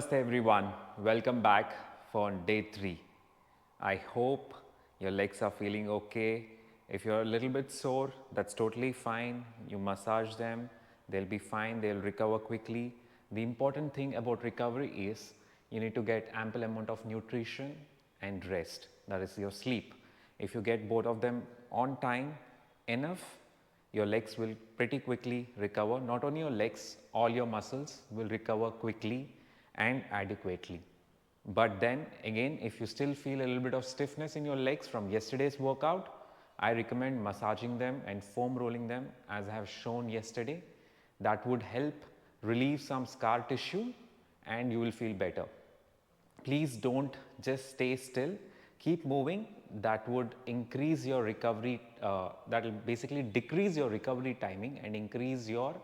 Namaste everyone, welcome back for day 3. I hope your legs are feeling okay. If you're a little bit sore, that's totally fine. You massage them, they'll be fine, they'll recover quickly. The important thing about recovery is you need to get ample amount of nutrition and rest, that is your sleep. If you get both of them on time enough, your legs will pretty quickly recover. Not only your legs, all your muscles will recover quickly and adequately. But then again, if you still feel a little bit of stiffness in your legs from yesterday's workout, I recommend massaging them and foam rolling them as I have shown yesterday. That would help relieve some scar tissue and you will feel better. Please don't just stay still, keep moving. That would increase your recovery, that will basically decrease your recovery timing and increase your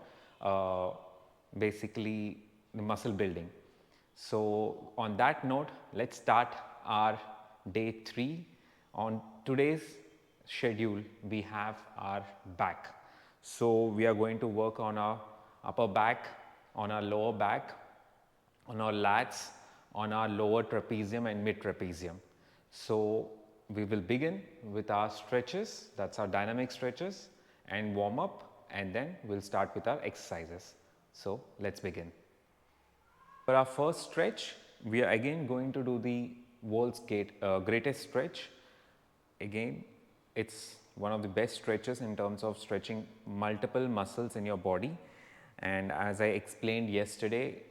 basically the muscle building. So on that note, let's start our day 3. On today's schedule, we have our back. So we are going to work on our upper back, on our lower back, on our lats, on our lower trapezium and mid trapezium. So we will begin with our stretches, that's our dynamic stretches, and warm up, and then we'll start with our exercises. So let's begin. For our first stretch, we are again going to do the world's greatest stretch. Again, it's one of the best stretches in terms of stretching multiple muscles in your body. And as I explained yesterday,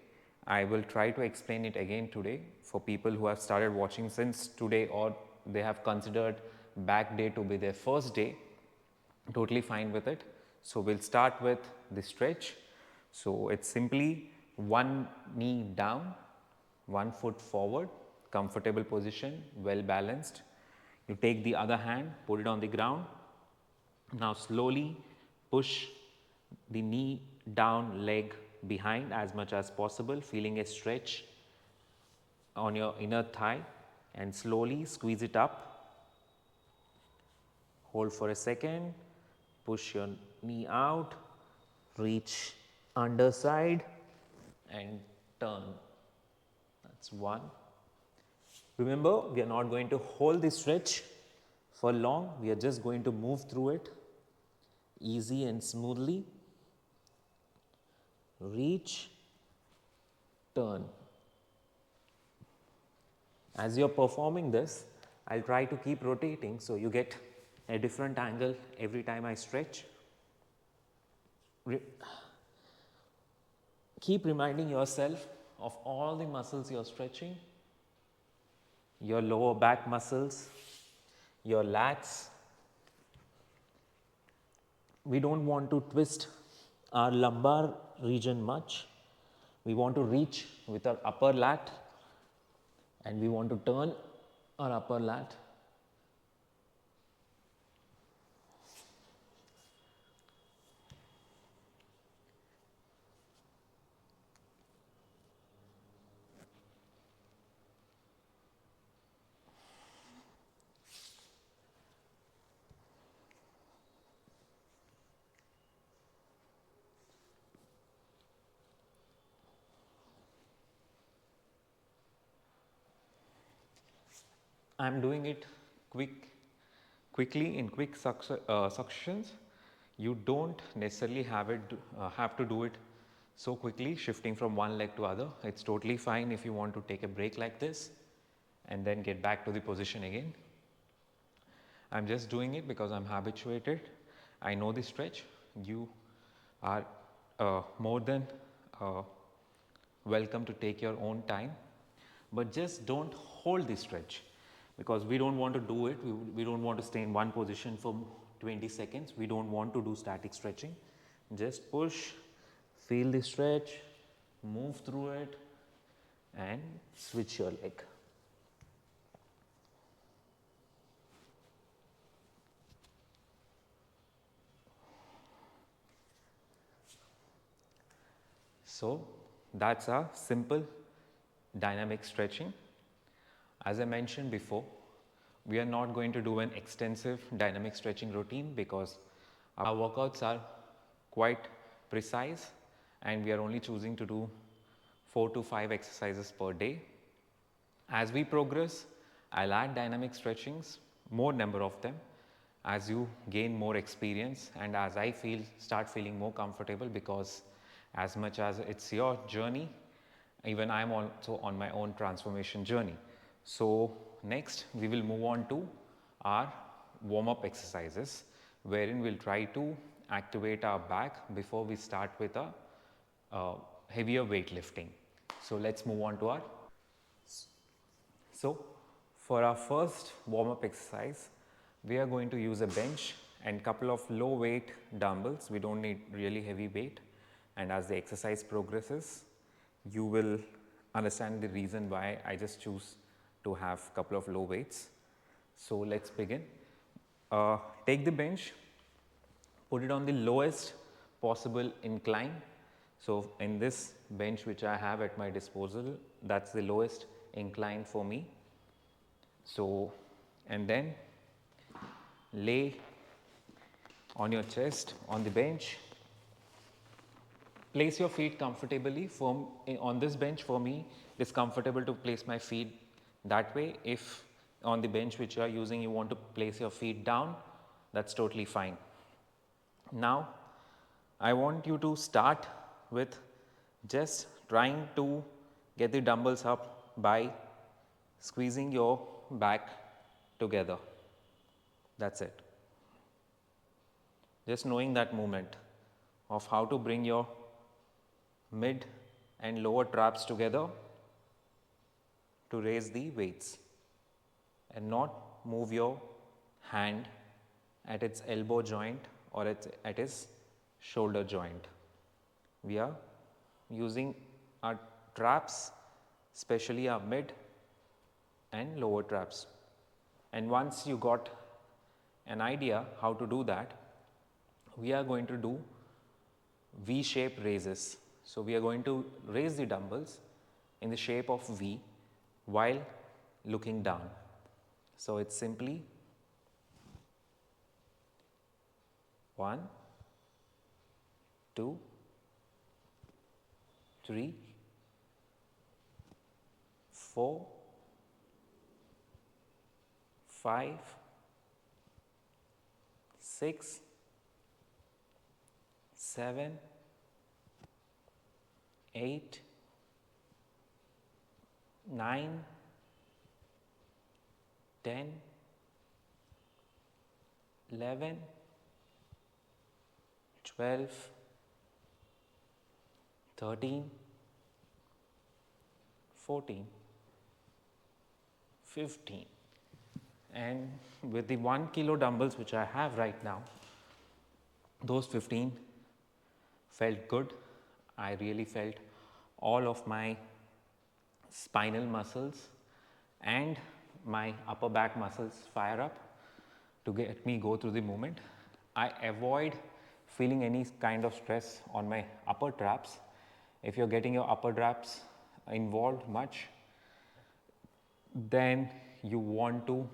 I will try to explain it again today for people who have started watching since today or they have considered back day to be their first day. Totally fine with it. So we'll start with the stretch. So it's simply one knee down, one foot forward, comfortable position, well balanced. You take the other hand, put it on the ground. Now slowly push the knee down, leg behind as much as possible, feeling a stretch on your inner thigh, and slowly squeeze it up. Hold for a second, push your knee out, reach underside and turn. That's one. Remember, we are not going to hold this stretch for long, we are just going to move through it easy and smoothly. Reach, turn. As you are performing this, I'll try to keep rotating so you get a different angle every time I stretch. Keep reminding yourself of all the muscles you're stretching, your lower back muscles, your lats. We don't want to twist our lumbar region much. We want to reach with our upper lat and we want to turn our upper lat. I am doing it quickly in quick successions. You don't necessarily have to do it so quickly, shifting from one leg to other. It's totally fine if you want to take a break like this and then get back to the position again. I'm just doing it because I'm habituated. I know the stretch. You are more than welcome to take your own time, but just don't hold the stretch because we don't want to do it. We don't want to stay in one position for 20 seconds. We don't want to do static stretching. Just push, feel the stretch, move through it and switch your leg. So that's a simple dynamic stretching. As I mentioned before, we are not going to do an extensive dynamic stretching routine because our workouts are quite precise and we are only choosing to do 4 to 5 exercises per day. As we progress, I'll add dynamic stretchings, more number of them, as you gain more experience and as I start feeling more comfortable, because as much as it's your journey, even I'm also on my own transformation journey. So next we will move on to our warm-up exercises, wherein we'll try to activate our back before we start with a heavier weightlifting. So let's move on to our. So for our first warm-up exercise, we are going to use a bench and couple of low weight dumbbells. We don't need really heavy weight, and as the exercise progresses, you will understand the reason why I just choose to have couple of low weights. So let's begin. Take the bench, put it on the lowest possible incline. So in this bench which I have at my disposal, that's the lowest incline for me. So, and then lay on your chest on the bench. Place your feet comfortably. On this bench, for me, it is comfortable to place my feet that way. If on the bench which you are using, you want to place your feet down, that's totally fine. Now, I want you to start with just trying to get the dumbbells up by squeezing your back together. That's it. Just knowing that movement of how to bring your mid and lower traps together to raise the weights, and not move your hand at its elbow joint or at its shoulder joint. We are using our traps, especially our mid and lower traps. And once you got an idea how to do that, we are going to do V-shape raises. So we are going to raise the dumbbells in the shape of V while looking down. So it's simply 1, 2, 3, 4, 5, 6, 7, 8, 9, 10, 11, 12, 13, 14, 15. And with the 1 kilo dumbbells which I have right now, those 15 felt good. I really felt all of my spinal muscles and my upper back muscles fire up to get me go through the movement. I avoid feeling any kind of stress on my upper traps. If you're getting your upper traps involved much, then you want to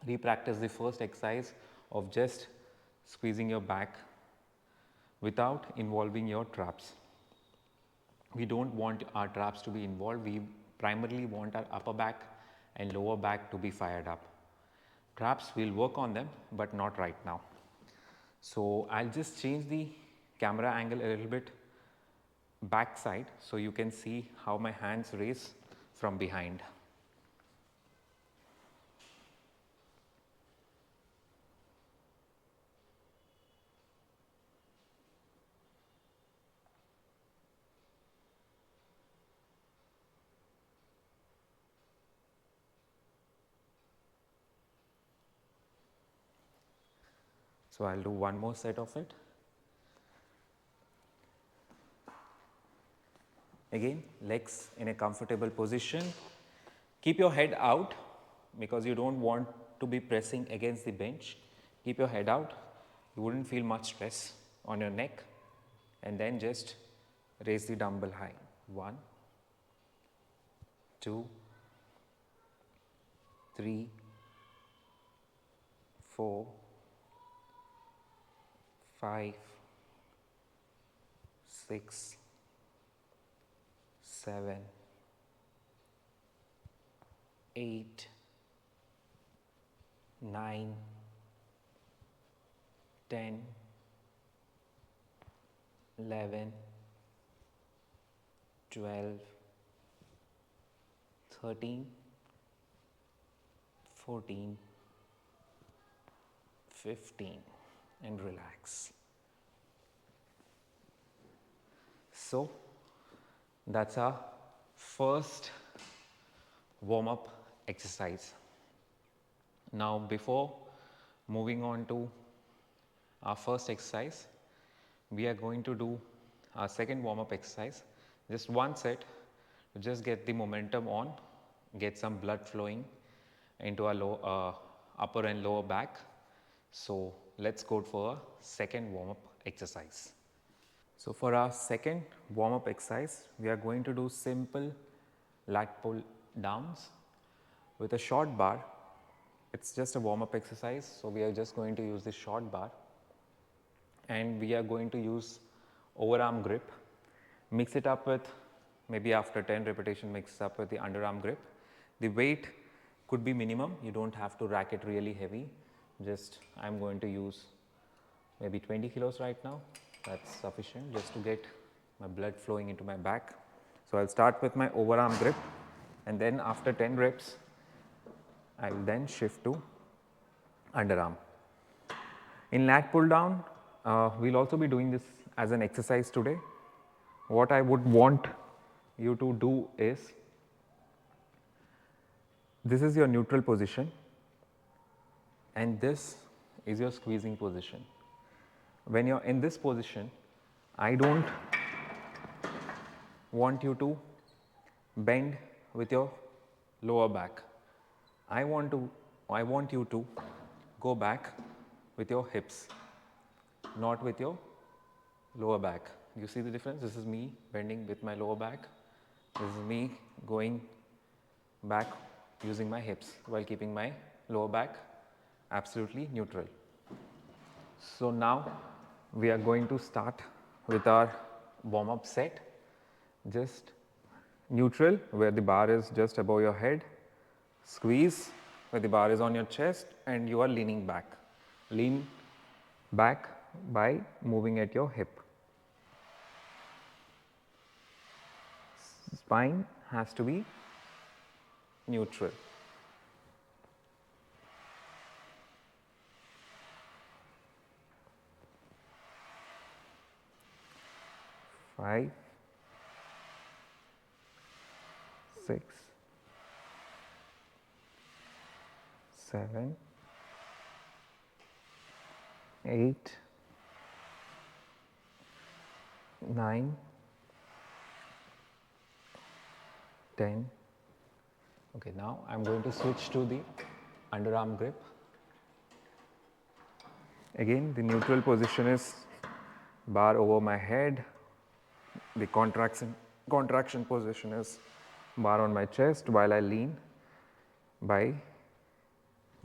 re-practice the first exercise of just squeezing your back without involving your traps. We don't want our traps to be involved. We primarily want our upper back and lower back to be fired up. Traps, we'll work on them, but not right now. So I'll just change the camera angle a little bit back side so you can see how my hands raise from behind. So I'll do one more set of it. Again, legs in a comfortable position. Keep your head out because you don't want to be pressing against the bench. Keep your head out. You wouldn't feel much stress on your neck. And then just raise the dumbbell high. 1, 2, 3, 4, 5, 6, 7, 8, 9, 10, 11, 12, 13, 14, 15, and relax. So that's our first warm-up exercise. Now before moving on to our first exercise, we are going to do our second warm-up exercise, just one set to just get the momentum on, get some blood flowing into our upper and lower back. So let's go for a second warm-up exercise. So for our second warm-up exercise, we are going to do simple lat pull downs with a short bar. It's just a warm-up exercise, so we are just going to use this short bar, and we are going to use overarm grip. Mix it up with, maybe after 10 repetition, mix up with the underarm grip. The weight could be minimum, you don't have to rack it really heavy. Just I'm going to use maybe 20 kilos right now. That's sufficient just to get my blood flowing into my back. So I'll start with my overarm grip, and then after 10 reps, I will then shift to underarm. In lat pull down, we'll also be doing this as an exercise today. What I would want you to do is, this is your neutral position and this is your squeezing position. When you're in this position, I don't want you to bend with your lower back. I want you to go back with your hips, not with your lower back. You see the difference? This is me bending with my lower back. This is me going back using my hips while keeping my lower back absolutely neutral. So now we are going to start with our warm-up set. Just neutral, where the bar is just above your head. Squeeze, where the bar is on your chest and you are leaning back. Lean back by moving at your hip. Spine has to be neutral. Five, 6, 7, 8, 9, 10. Okay, now I'm going to switch to the underarm grip. Again, the neutral position is bar over my head. The contraction position is bar on my chest while I lean by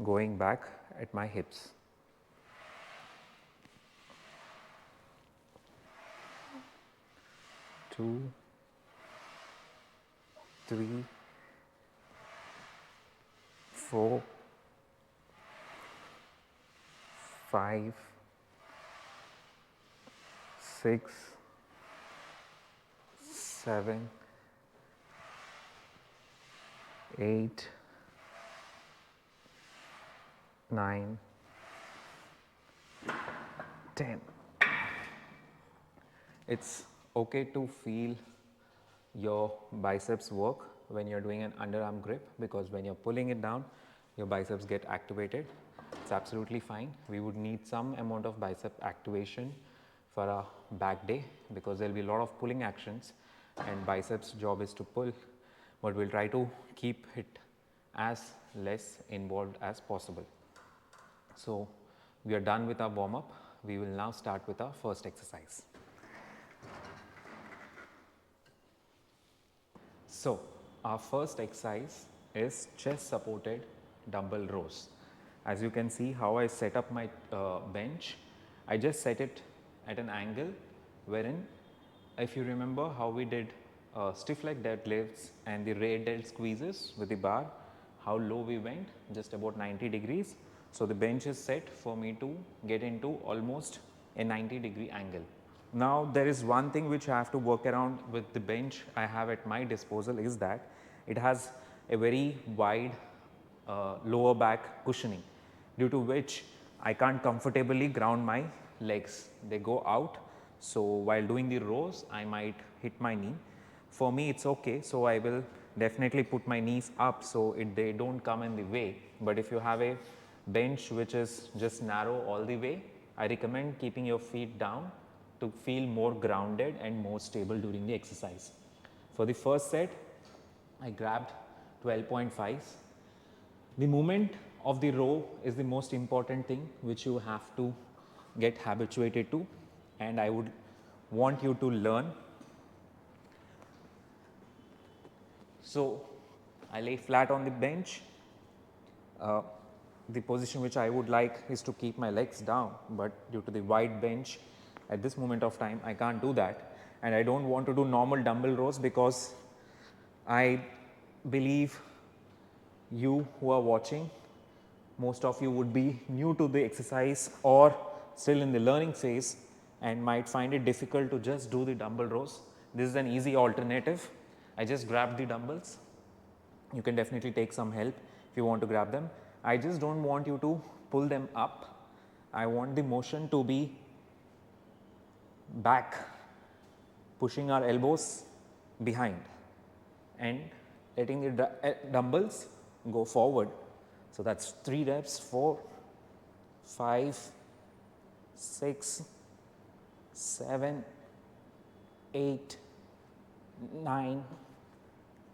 going back at my hips. Two, 3, 4, 5, 6, 7, 8, 9, 10. It's okay to feel your biceps work when you're doing an underarm grip, because when you're pulling it down, your biceps get activated. It's absolutely fine. We would need some amount of bicep activation for a back day, because there'll be a lot of pulling actions and biceps job is to pull, but we'll try to keep it as less involved as possible. So we are done with our warm up. We will now start with our first exercise. So our first exercise is chest supported dumbbell rows. As you can see how I set up my bench, I just set it at an angle wherein, if you remember how we did stiff leg deadlifts and the rear delt squeezes with the bar, how low we went, just about 90 degrees. So, the bench is set for me to get into almost a 90-degree angle. Now, there is one thing which I have to work around with the bench I have at my disposal is that it has a very wide lower back cushioning, due to which I can't comfortably ground my legs, they go out. So, while doing the rows I might hit my knee. For me it is okay, so I will definitely put my knees up so they do not come in the way. But if you have a bench which is just narrow all the way, I recommend keeping your feet down to feel more grounded and more stable during the exercise. For the first set, I grabbed 12.5s. The movement of the row is the most important thing which you have to get habituated to, and I would want you to learn. So, I lay flat on the bench. The position which I would like is to keep my legs down, but due to the wide bench at this moment of time I can't do that, and I don't want to do normal dumbbell rows because I believe you who are watching, most of you would be new to the exercise or still in the learning phase and might find it difficult to just do the dumbbell rows. This is an easy alternative. I just grabbed the dumbbells. You can definitely take some help if you want to grab them. I just don't want you to pull them up. I want the motion to be back, pushing our elbows behind and letting the dumbbells go forward. So, that is 3 reps, 4, 5, 6, 7, 8, 9,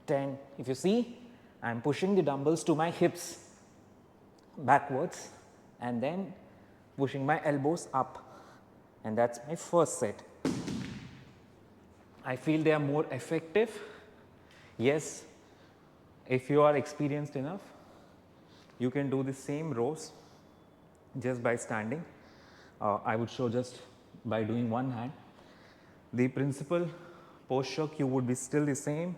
10. If you see, I am pushing the dumbbells to my hips backwards and then pushing my elbows up, and that is my first set. I feel they are more effective. Yes, if you are experienced enough, you can do the same rows just by standing. I would show just by doing one hand. The principal posture cue would be still the same,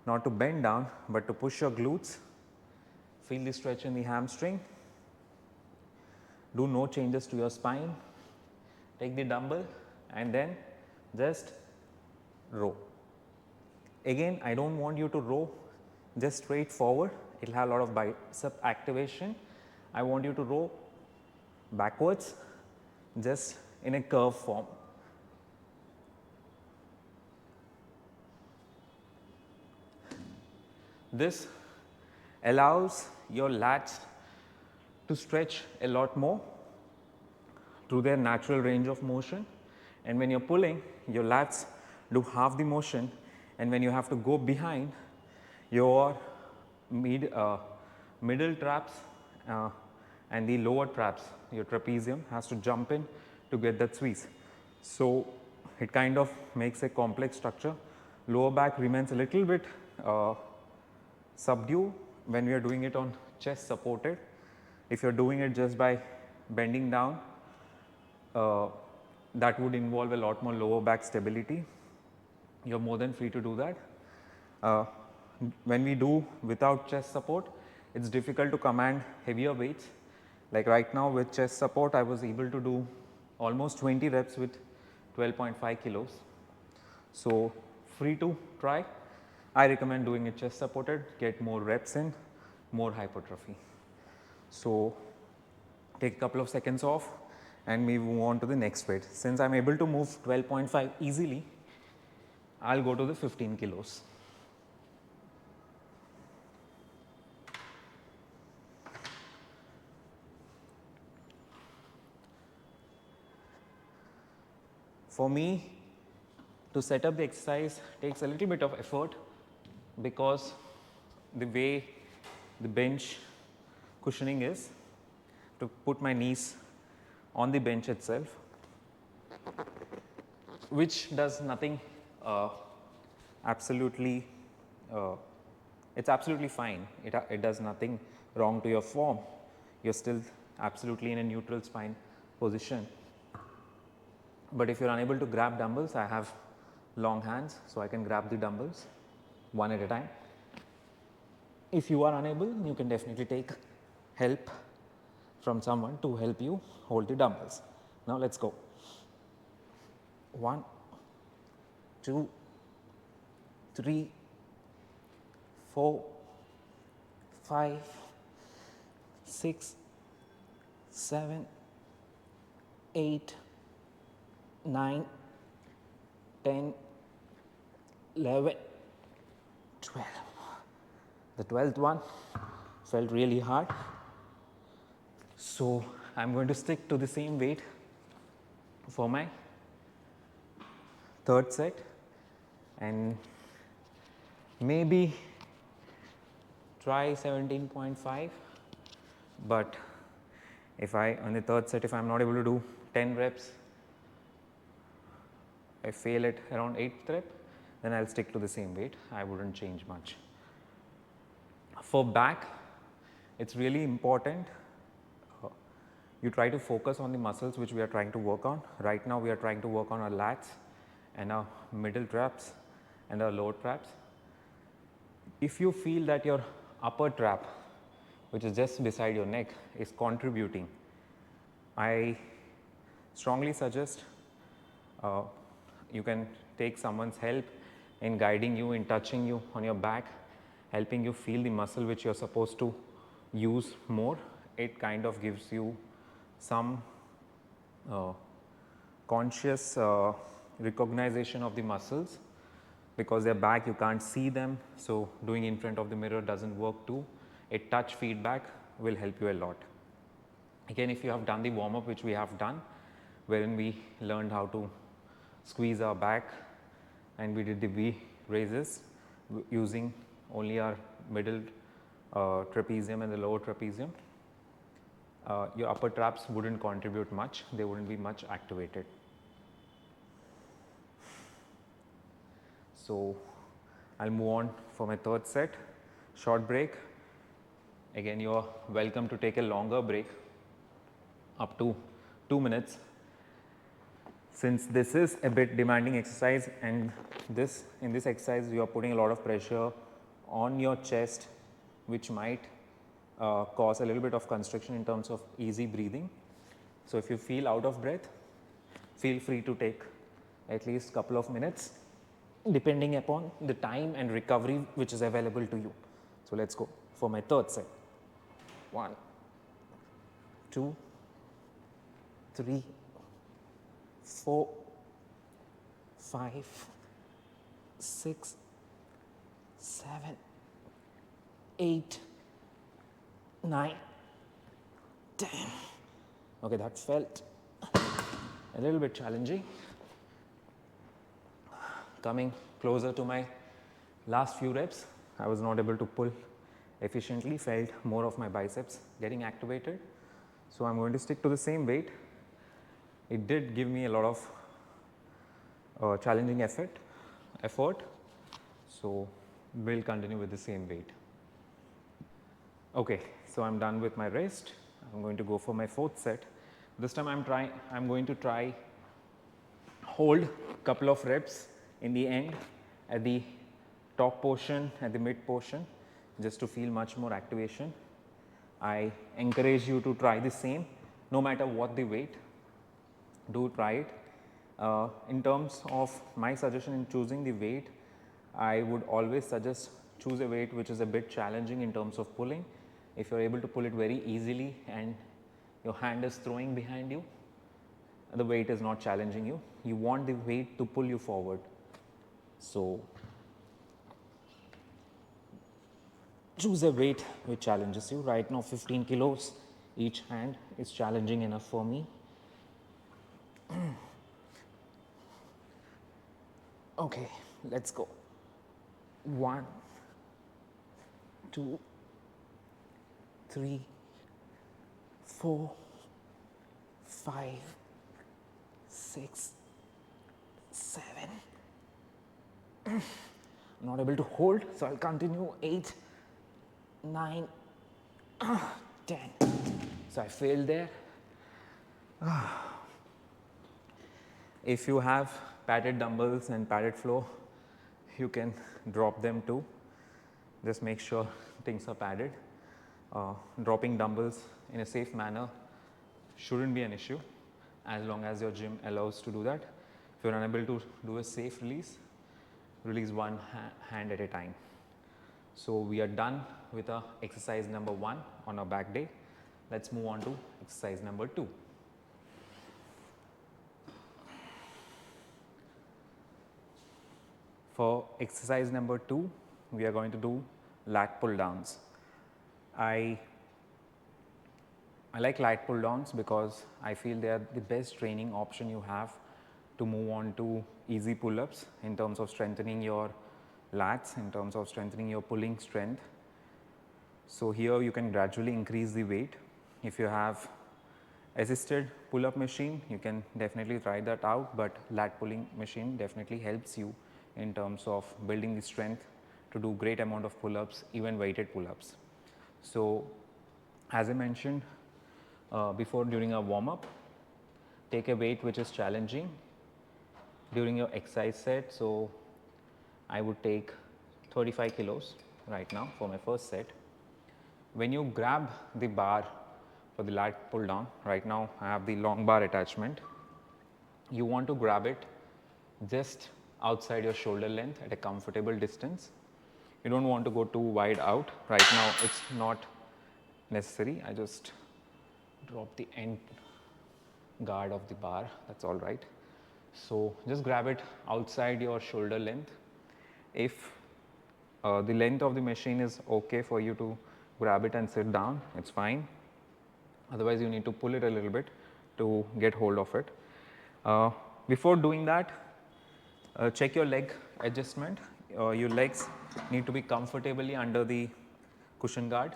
not to bend down, but to push your glutes, feel the stretch in the hamstring, do no changes to your spine, take the dumbbell and then just row. Again, I do not want you to row just straight forward, it will have a lot of bicep activation. I want you to row backwards just in a curve form. This allows your lats to stretch a lot more through their natural range of motion, and when you are pulling, your lats do half the motion, and when you have to go behind, your middle traps and the lower traps, your trapezium has to jump in to get that squeeze. So, it kind of makes a complex structure. Lower back remains a little bit subdued when we are doing it on chest supported. If you are doing it just by bending down, that would involve a lot more lower back stability. You are more than free to do that. When we do without chest support, it is difficult to command heavier weights. Like right now with chest support, I was able to do almost 20 reps with 12.5 kilos. So, free to try. I recommend doing it chest supported, get more reps in, more hypertrophy. So, take a couple of seconds off and we move on to the next weight. Since I am able to move 12.5 easily, I will go to the 15 kilos. For me, to set up the exercise takes a little bit of effort because the way the bench cushioning is, to put my knees on the bench itself, which does nothing absolutely, it is absolutely fine, it does nothing wrong to your form, you are still absolutely in a neutral spine position. But if you are unable to grab dumbbells, I have long hands so I can grab the dumbbells one at a time. If you are unable, you can definitely take help from someone to help you hold the dumbbells. Now let's go. 1, 2, 3, 4, 5, 6, 7, 8, 9, 10, 11, 12. The 12th one felt really hard. So I'm going to stick to the same weight for my third set and maybe try 17.5, but if on the third set, if I'm not able to do 10 reps, I fail at around 8th rep, then I'll stick to the same weight. I wouldn't change much. For back, it's really important you try to focus on the muscles which we are trying to work on. Right now we are trying to work on our lats and our middle traps and our lower traps. If you feel that your upper trap, which is just beside your neck, is contributing, I strongly suggest you can take someone's help in guiding you, in touching you on your back, helping you feel the muscle which you are supposed to use more. It kind of gives you some conscious recognition of the muscles, because they're back, you can't see them, so doing in front of the mirror doesn't work too. A touch feedback will help you a lot. Again, if you have done the warm up which we have done, wherein we learned how to squeeze our back and we did the V raises using only our middle trapezium and the lower trapezium, your upper traps wouldn't contribute much, they wouldn't be much activated. So I'll move on for my third set, short break. Again, you are welcome to take a longer break up to 2 minutes, since this is a bit demanding exercise, and in this exercise you are putting a lot of pressure on your chest, which might cause a little bit of constriction in terms of easy breathing. So if you feel out of breath, feel free to take at least a couple of minutes depending upon the time and recovery which is available to you. So let's go for my third set. 1, 2, 3, 4, 5, 6, 7, 8, 9, 10. Okay, that felt a little bit challenging. Coming closer to my last few reps, I was not able to pull efficiently, felt more of my biceps getting activated. So I'm going to stick to the same weight. It did give me a lot of challenging effort. So we'll continue with the same weight. Okay, so I'm done with my rest. I'm going to go for my fourth set. This time I'm going to try hold couple of reps in the end, at the top portion, at the mid portion, just to feel much more activation. I encourage you to try the same, no matter what the weight, do try it. In terms of my suggestion in choosing the weight, I would always suggest choose a weight which is a bit challenging in terms of pulling. If you are able to pull it very easily and your hand is throwing behind you, the weight is not challenging you. You want the weight to pull you forward. So choose a weight which challenges you. Right now 15 kilos each hand is challenging enough for me. Okay, let's go. 1, 2, 3, 4, 5, 6, 7. I'm not able to hold, so I'll continue. 8, 9, 10. So I failed there. If you have padded dumbbells and padded floor, you can drop them too. Just make sure things are padded. Dropping dumbbells in a safe manner shouldn't be an issue as long as your gym allows to do that. If you're unable to do a safe release, release one hand at a time. So we are done with our exercise number 1 on our back day. Let's move on to exercise number 2. For exercise number 2, we are going to do lat pull downs. I like lat pull downs because I feel they are the best training option you have to move on to easy pull-ups in terms of strengthening your lats, in terms of strengthening your pulling strength. So here you can gradually increase the weight. If you have assisted pull-up machine, you can definitely try that out, but lat pulling machine definitely helps you in terms of building the strength to do great amount of pull-ups, even weighted pull-ups. So as I mentioned before, during a warm-up, take a weight which is challenging during your exercise set. So I would take 35 kilos right now for my first set. When you grab the bar for the lat pull down, right now I have the long bar attachment, you want to grab it just outside your shoulder length at a comfortable distance. You don't want to go too wide out. Right now it's not necessary. I just drop the end guard of the bar, that's all right. So just grab it outside your shoulder length. If the length of the machine is okay for you to grab it and sit down, it's fine. Otherwise you need to pull it a little bit to get hold of it. Before doing that, check your leg adjustment. Your legs need to be comfortably under the cushion guard.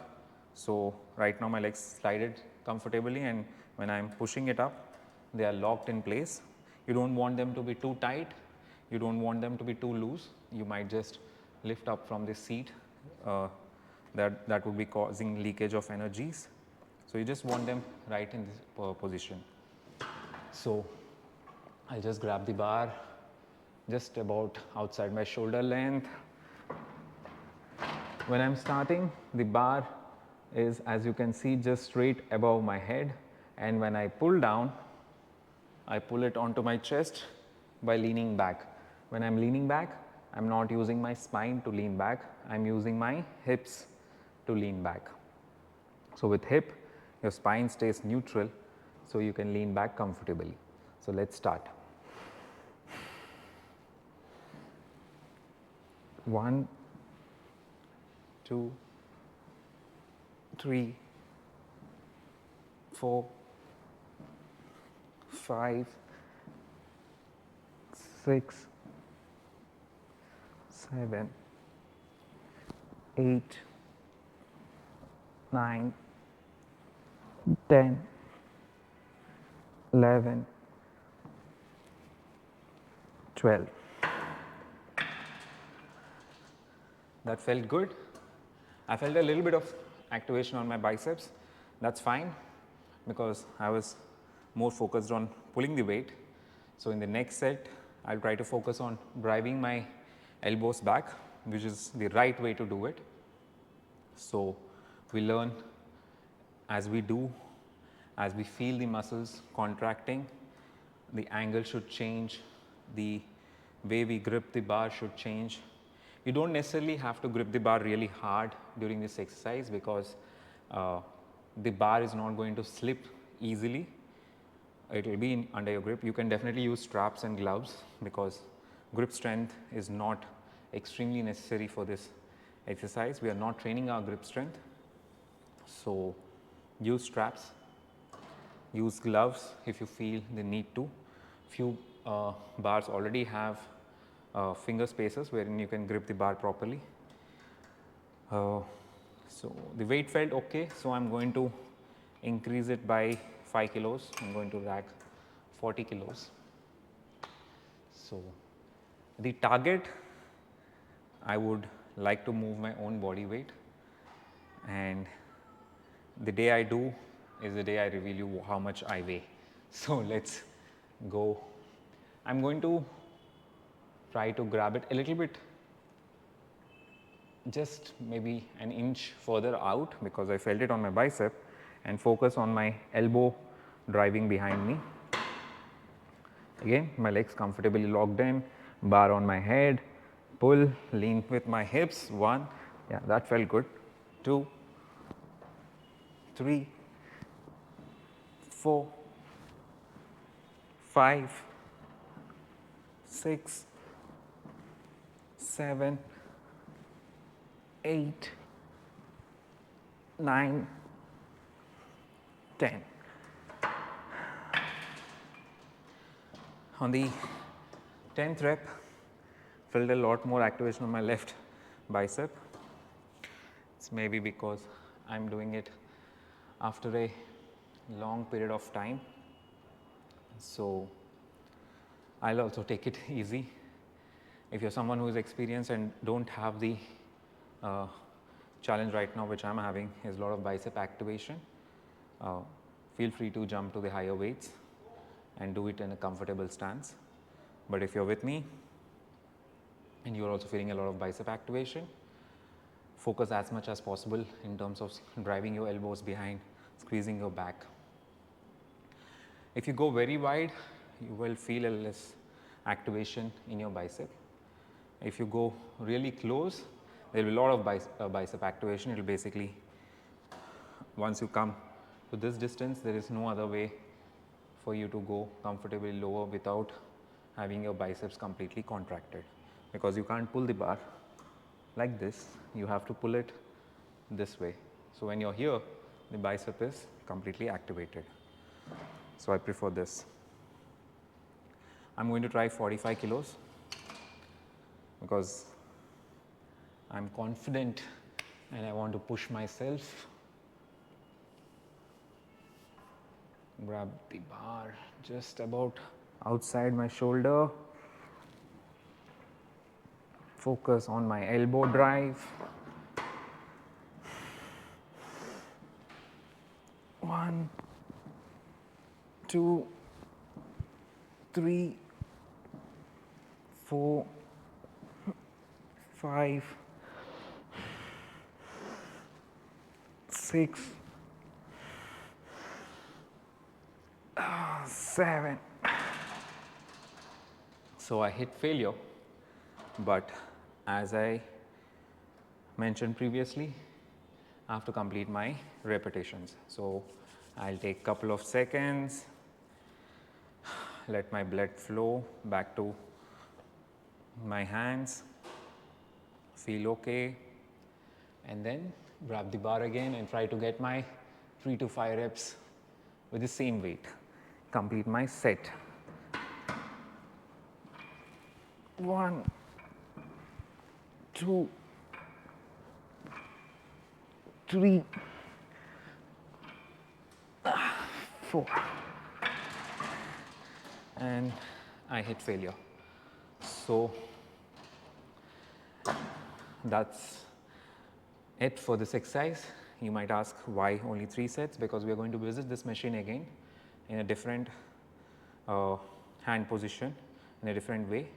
So right now my legs slided comfortably, and when I am pushing it up, they are locked in place. You don't want them to be too tight, you don't want them to be too loose. You might just lift up from the seat, that would be causing leakage of energies. So you just want them right in this position. So I'll just grab the bar just about outside my shoulder length. When I'm starting, the bar is, as you can see, just straight above my head, and when I pull down, I pull it onto my chest by leaning back. When I'm leaning back, I'm not using my spine to lean back, I'm using my hips to lean back. So with hip, your spine stays neutral, so you can lean back comfortably. So let's start. 1, 2, 3, 4, 5, 6, 7, 8, 9, 10, 11, 12. That felt good. I felt a little bit of activation on my biceps. That's fine because I was more focused on pulling the weight. So in the next set, I'll try to focus on driving my elbows back, which is the right way to do it. So we learn as we do, as we feel the muscles contracting, the angle should change, the way we grip the bar should change. You don't necessarily have to grip the bar really hard during this exercise because the bar is not going to slip easily. It will be under your grip. You can definitely use straps and gloves because grip strength is not extremely necessary for this exercise. We are not training our grip strength. So use straps, use gloves if you feel the need to. Few bars already have finger spacers wherein you can grip the bar properly. So the weight felt okay, so I'm going to increase it by 5 kilos. I'm going to rack 40 kilos. So the target, I would like to move my own body weight, and the day I do is the day I reveal you how much I weigh. So let's go. I'm going to try to grab it a little bit, just maybe an inch further out because I felt it on my bicep, and focus on my elbow driving behind me. Again, my legs comfortably locked in, bar on my head, pull, lean with my hips. 1, yeah, that felt good. 2, 3, 4, 5, 6, 7, 8, 9, 10. On the 10th rep, felt a lot more activation on my left bicep. It's maybe because I'm doing it after a long period of time. So I'll also take it easy. If you're someone who is experienced and don't have the challenge right now, which I'm having, is a lot of bicep activation, feel free to jump to the higher weights and do it in a comfortable stance. But if you're with me and you're also feeling a lot of bicep activation, focus as much as possible in terms of driving your elbows behind, squeezing your back. If you go very wide, you will feel a less activation in your bicep. If you go really close, there will be a lot of bicep activation. It will basically, once you come to this distance, there is no other way for you to go comfortably lower without having your biceps completely contracted, because you can't pull the bar like this, you have to pull it this way. So when you're here, the bicep is completely activated. So I prefer this. I'm going to try 45 kilos because I'm confident and I want to push myself. Grab the bar just about outside my shoulder. Focus on my elbow drive. 1, 2, 3, 4, 5, 6, 7. So I hit failure, but as I mentioned previously, I have to complete my repetitions. So I'll take a couple of seconds, let my blood flow back to my hands, feel okay, and then grab the bar again and try to get my 3 to 5 reps with the same weight. Complete my set. 1, 2, 3, 4, and I hit failure. So that's it for this exercise. You might ask why only 3 sets, because we are going to visit this machine again in a different hand position, in a different way.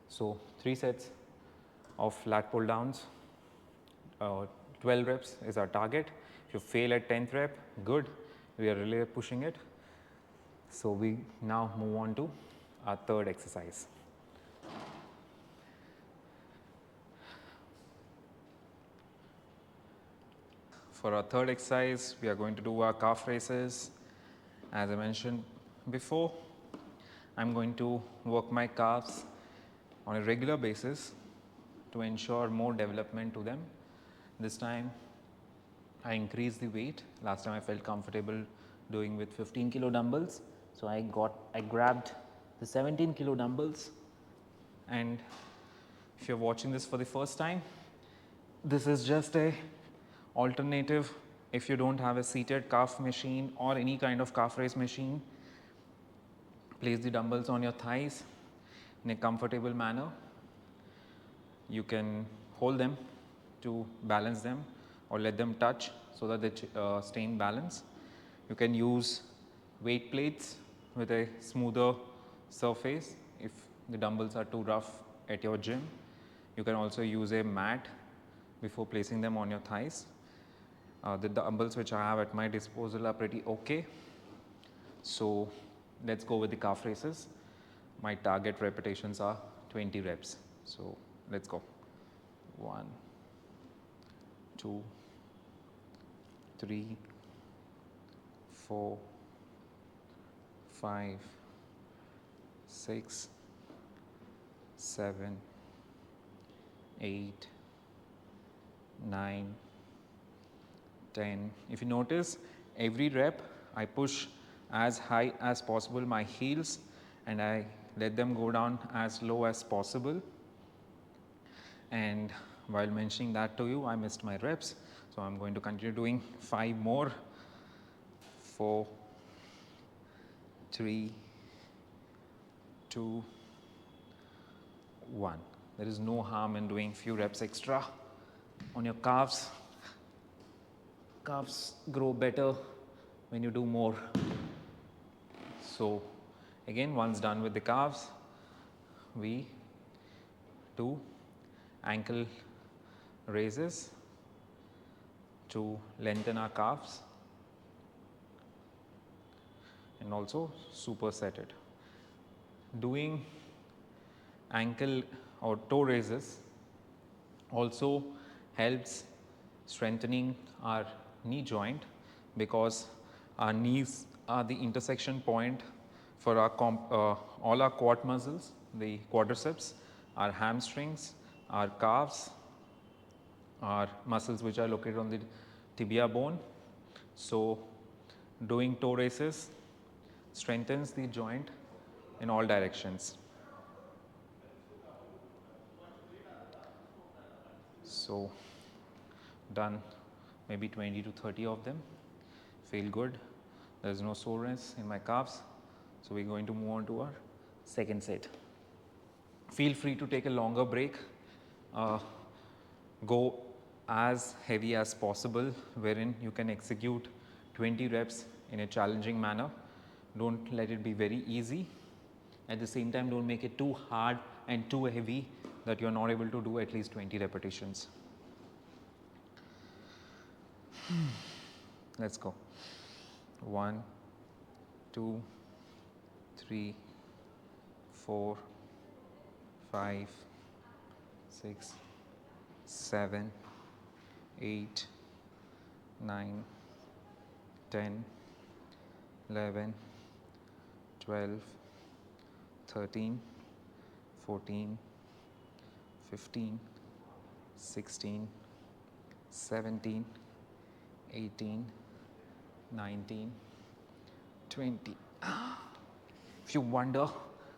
So 3 sets of lat pull downs, 12 reps is our target. If you fail at 10th rep, good, we are really pushing it. So we now move on to our third exercise. For our third exercise, we are going to do our calf raises. As I mentioned before, I'm going to work my calves on a regular basis to ensure more development to them. This time I increased the weight. Last time I felt comfortable doing with 15 kilo dumbbells. So I grabbed the 17 kilo dumbbells, and if you're watching this for the first time, this is just a alternative. If you don't have a seated calf machine or any kind of calf raise machine, place the dumbbells on your thighs in a comfortable manner. You can hold them to balance them or let them touch so that they stay in balance. You can use weight plates with a smoother surface if the dumbbells are too rough at your gym. You can also use a mat before placing them on your thighs. The dumbbells which I have at my disposal are pretty okay. So let's go with the calf raises. My target repetitions are 20 reps. So let's go. 1, 2, 3, 4, 5, 6, 7, 8, 9, 10. If you notice, every rep I push as high as possible my heels and I let them go down as low as possible. And while mentioning that to you, I missed my reps. So I'm going to continue doing 5 more. 4, 3, 2, 1. There is no harm in doing few reps extra on your calves. Calves grow better when you do more. So again, once done with the calves, we do ankle raises to lengthen our calves and also superset it. Doing ankle or toe raises also helps strengthening our knee joint, because our knees are the intersection point for our all our quad muscles, the quadriceps, our hamstrings, our calves, our muscles which are located on the tibia bone. So doing toe raises strengthens the joint in all directions. So done maybe 20 to 30 of them. Feel good. There is no soreness in my calves. So we're going to move on to our second set. Feel free to take a longer break. Go as heavy as possible, wherein you can execute 20 reps in a challenging manner. Don't let it be very easy. At the same time, don't make it too hard and too heavy that you're not able to do at least 20 repetitions. Let's go. 1, 2, 3, 4, 5, 6, 7, 8, 9, 10, 11, 12, 13, 14, 15, 16, 17, 18, 19, 20. If you wonder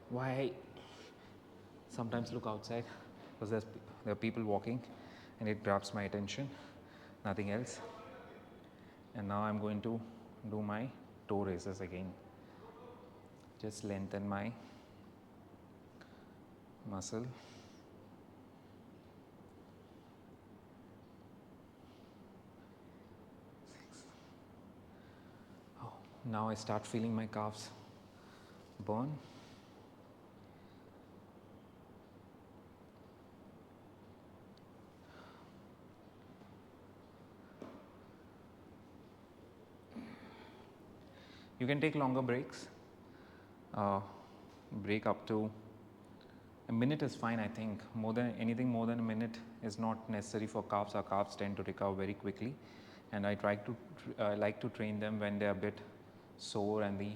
why I sometimes look outside, because there are people walking and it grabs my attention, nothing else. And now I'm going to do my toe raises again. Just lengthen my muscle. Oh, now I start feeling my calves burn. You can take longer breaks. Break up to a minute is fine, I think. More than a minute is not necessary for calves. Our calves tend to recover very quickly, and I like to train them when they are a bit sore and the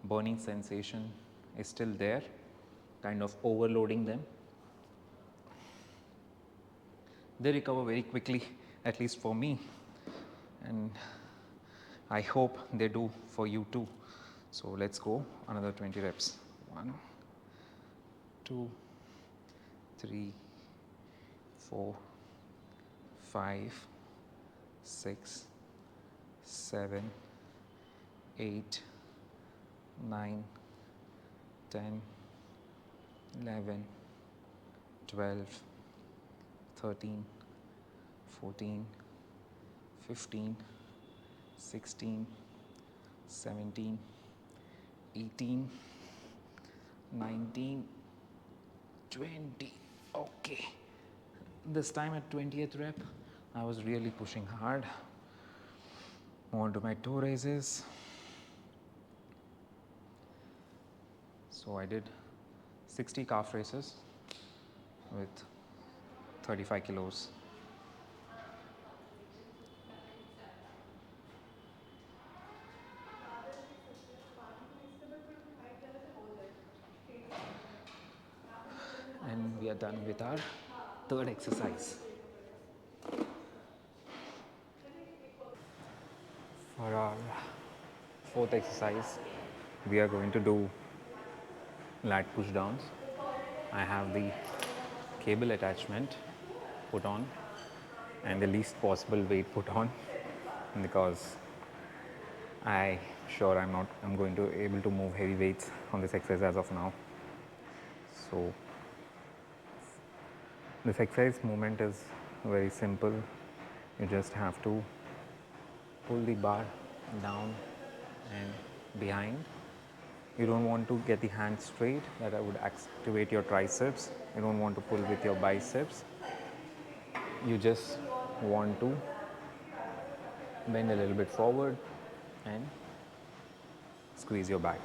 burning sensation is still there, kind of overloading them. They recover very quickly, at least for me, and I hope they do for you too. So let's go another 20 reps. 1, 2, 3, 4, 5, 6, 7, 8, 9, 10, 11, 12, 13, 14, 15, 16, 17, 18, 19, 20. Okay. This time at 20th rep, I was really pushing hard. More to my toe raises. So I did 60 calf raises with 35 kilos. And we are done with our third exercise. For our fourth exercise, we are going to do lat push downs. I have the cable attachment put on and the least possible weight put on because I'm going to able to move heavy weights on this exercise as of now. So this exercise movement is very simple. You just have to pull the bar down and behind. You don't want to get the hand straight, that would activate your triceps. You don't want to pull with your biceps. You just want to bend a little bit forward and squeeze your back.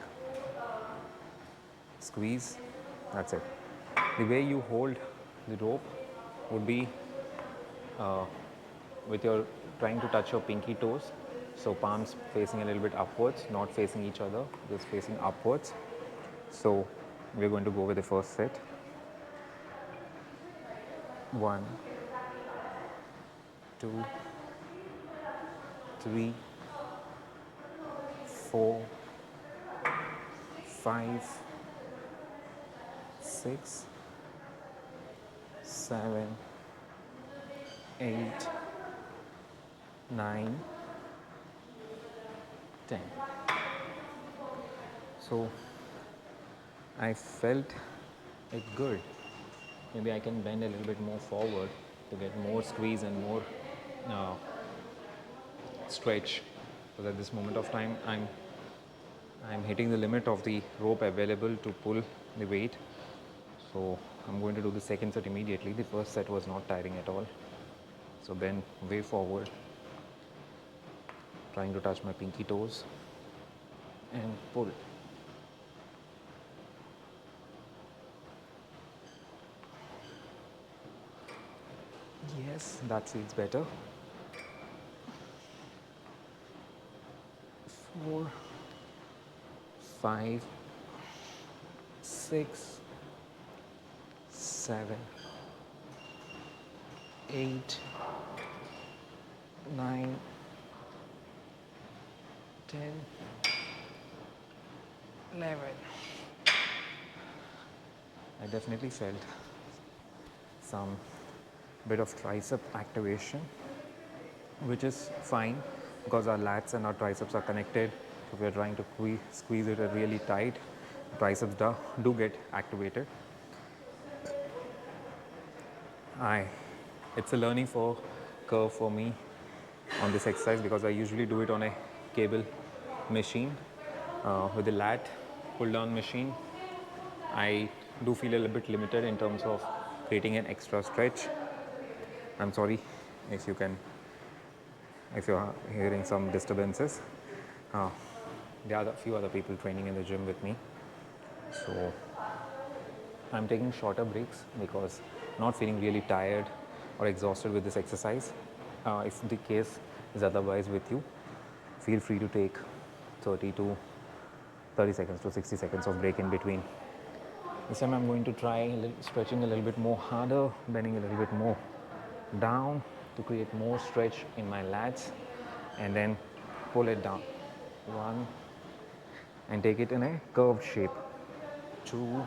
Squeeze, that's it. The way you hold the rope would be with your trying to touch your pinky toes, so palms facing a little bit upwards, not facing each other, just facing upwards. So we're going to go with the first set. 1, 2, 3, 4, 5, 6, 7, 8, 9, 10. So I felt it good. Maybe I can bend a little bit more forward to get more squeeze and more stretch, because at this moment of time I'm hitting the limit of the rope available to pull the weight. So I'm going to do the second set immediately. The first set was not tiring at all. So bend way forward, trying to touch my pinky toes and pull. Yes, that feels better. 4, 5, 6, 7, 8, 9, 10, 11. I definitely felt some bit of tricep activation, which is fine because our lats and our triceps are connected. If we're trying to squeeze it really tight, triceps do get activated. It's a learning curve for me on this exercise because I usually do it on a cable machine. With the lat pull down machine, I do feel a little bit limited in terms of creating an extra stretch. I'm sorry if you're hearing some disturbances. There are a few other people training in the gym with me, so I'm taking shorter breaks because not feeling really tired or exhausted with this exercise. If the case is otherwise with you, feel free to take 30 seconds to 60 seconds of break in between. This time I'm going to try stretching a little bit more harder, bending a little bit more down to create more stretch in my lats, and then pull it down. 1, and take it in a curved shape. 2,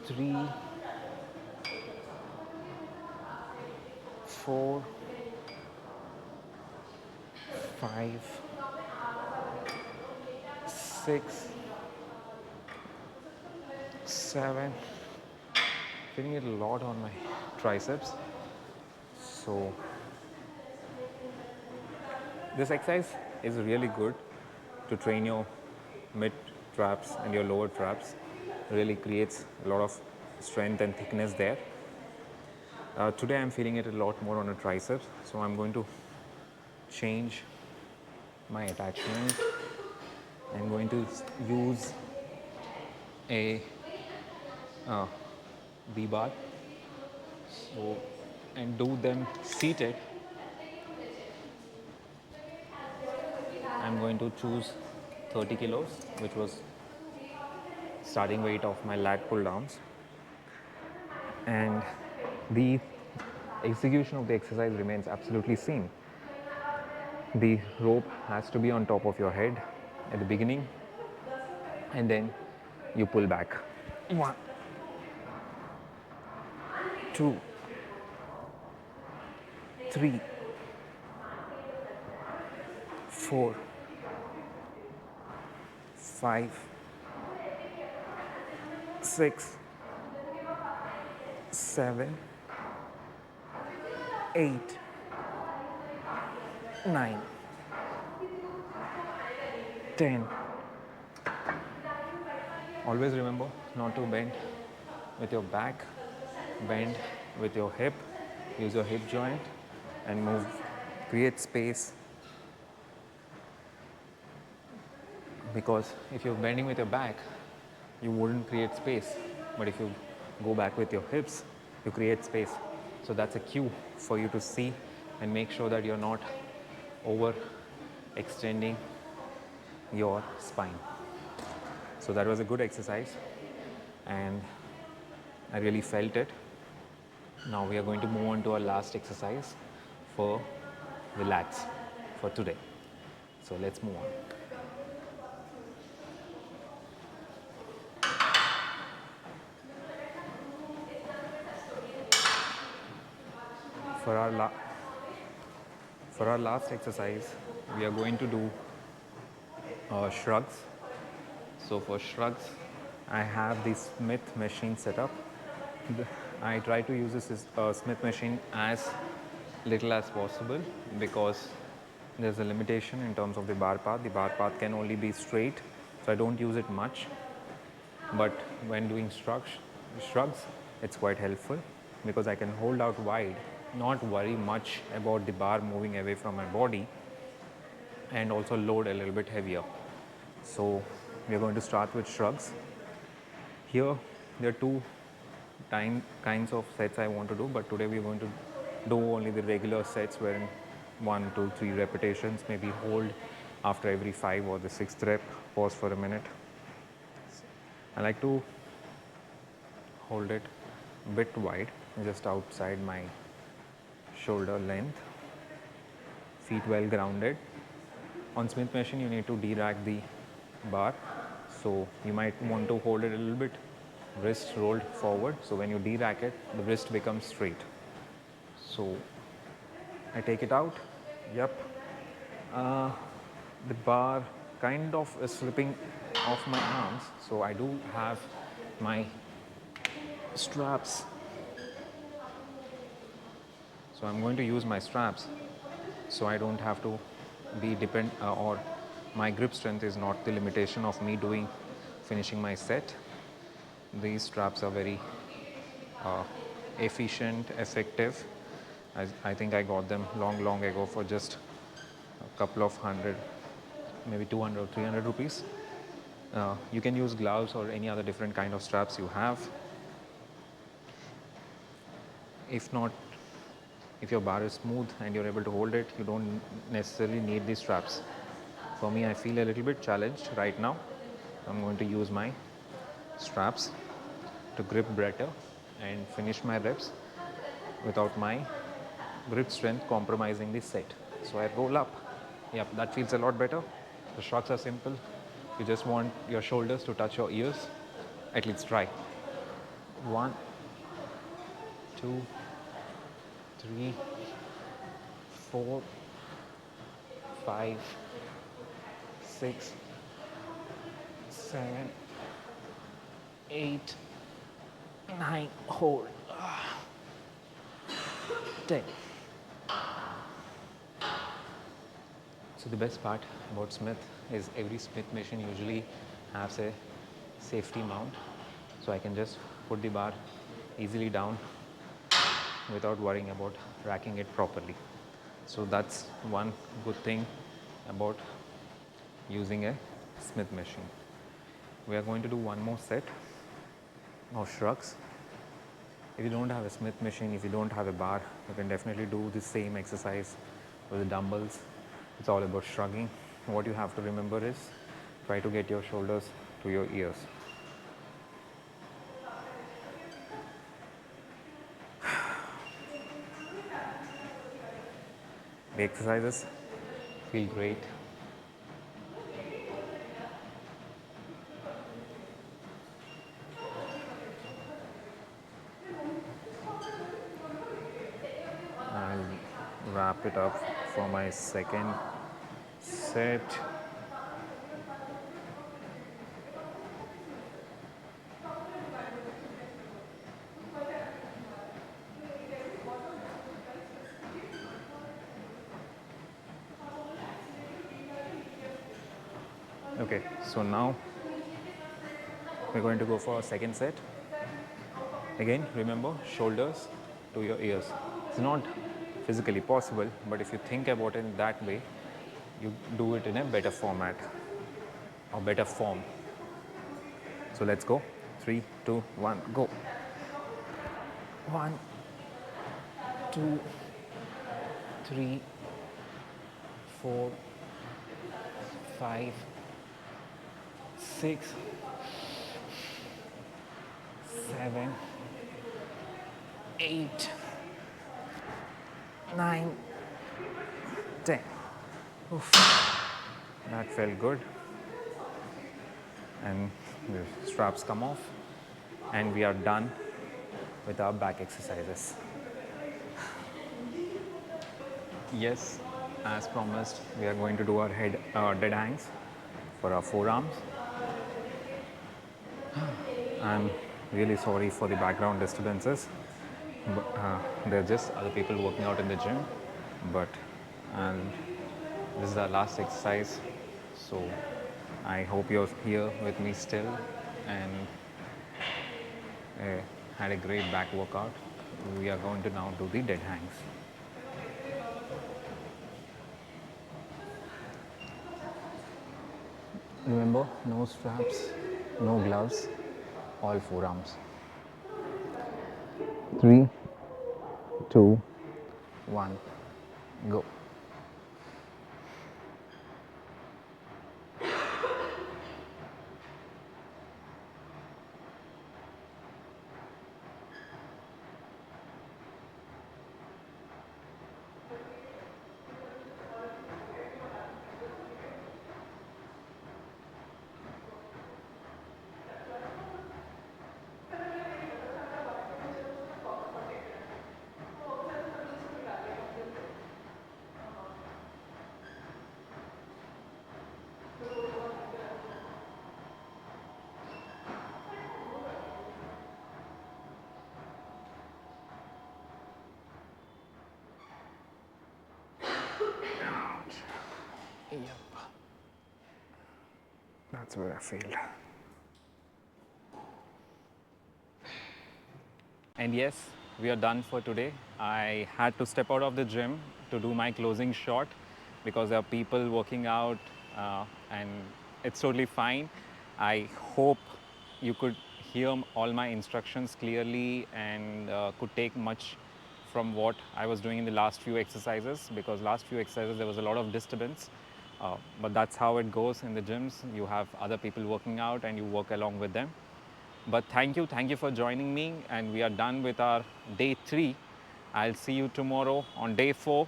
3, 4, 5, 6, 7. Feeling it a lot on my triceps. So this exercise is really good to train your mid traps and your lower traps. really creates a lot of strength and thickness there. Today I'm feeling it a lot more on a triceps, so I'm going to change my attachment. I'm going to use a V-bar, so, and do them seated. I'm going to choose 30 kilos, which was starting weight of my lat pull downs, and the execution of the exercise remains absolutely same. The rope has to be on top of your head at the beginning, and then you pull back. 1, 2, 3, 4, 5, 6, 7, 8, 9, 10. Always remember not to bend with your back, bend with your hip, use your hip joint and move, create space, because if you're bending with your back, you wouldn't create space, but if you go back with your hips, you create space. So that's a cue for you to see and make sure that you're not over extending your spine. So that was a good exercise and I really felt it. Now we are going to move on to our last exercise for the lats for today. So let's move on. For our last exercise, we are going to do shrugs. So for shrugs, I have the Smith machine set up. I try to use this Smith machine as little as possible because there's a limitation in terms of the bar path. The bar path can only be straight, so I don't use it much. But when doing shrugs, it's quite helpful because I can hold out wide, not worry much about the bar moving away from my body, and also load a little bit heavier. So we are going to start with shrugs. Here there are two kinds of sets I want to do, but today we are going to do only the regular sets wherein 1, 2, 3 repetitions, maybe hold after every 5 or the 6th rep, pause for a minute. I like to hold it a bit wide, just outside my shoulder length, feet well grounded. On Smith machine you need to de-rack the bar, so you might want to hold it a little bit wrist rolled forward, so when you de-rack it, the wrist becomes straight. So I take it out, the bar kind of is slipping off my arms, so I do have my straps. So I'm going to use my straps so I don't have to be or my grip strength is not the limitation of me finishing my set. These straps are very efficient, effective. I think I got them long ago for just a couple of hundred, maybe 200 or 300 rupees. You can use gloves or any other different kind of straps you have. If not, if your bar is smooth and you're able to hold it, you don't necessarily need these straps. For me, I feel a little bit challenged right now. I'm going to use my straps to grip better and finish my reps without my grip strength compromising the set. So I roll up. Yep, that feels a lot better. The shrugs are simple. You just want your shoulders to touch your ears. At least try. 1, 2, 3, 4, 5, 6, 7, 8, 9, hold, 10. So the best part about Smith is every Smith machine usually has a safety mount So I can just put the bar easily down without worrying about racking it properly. So that's one good thing about using a Smith machine. We are going to do one more set of shrugs. If you don't have a Smith machine, if you don't have a bar, you can definitely do the same exercise with the dumbbells. It's all about shrugging. What you have to remember is try to get your shoulders to your ears. The exercises feel great. I'll wrap it up for my second set. Okay, so now we're going to go for a second set. Again, remember, shoulders to your ears. It's not physically possible, but if you think about it in that way, you do it in a better format or better form. So let's go. 3, 2, 1, go. 1, 2, 3, 4, 5, 6, 7, 8, 9, 10. Oof. That felt good. And the straps come off, and we are done with our back exercises. Yes, as promised, we are going to do our dead hangs for our forearms. I'm really sorry for the background disturbances, but they're just other people working out in the gym. But this is our last exercise, so I hope you're here with me still and had a great back workout. We are going to now do the dead hangs. Remember, no straps, no gloves, all forearms. 3, 2, 1, go. Yep. That's where I failed. And yes, we are done for today. I had to step out of the gym to do my closing shot because there are people working out and it's totally fine. I hope you could hear all my instructions clearly and could take much from what I was doing in the last few exercises, because last few exercises there was a lot of disturbance. But that's how it goes in the gyms. You have other people working out and you work along with them. But thank you for joining me, and we are done with our day 3. I'll see you tomorrow on day 4,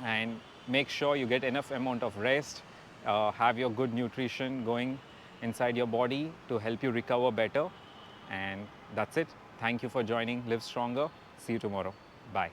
and make sure you get enough amount of rest, have your good nutrition going inside your body to help you recover better. And that's it. Thank you for joining Live Stronger. See you tomorrow. Bye.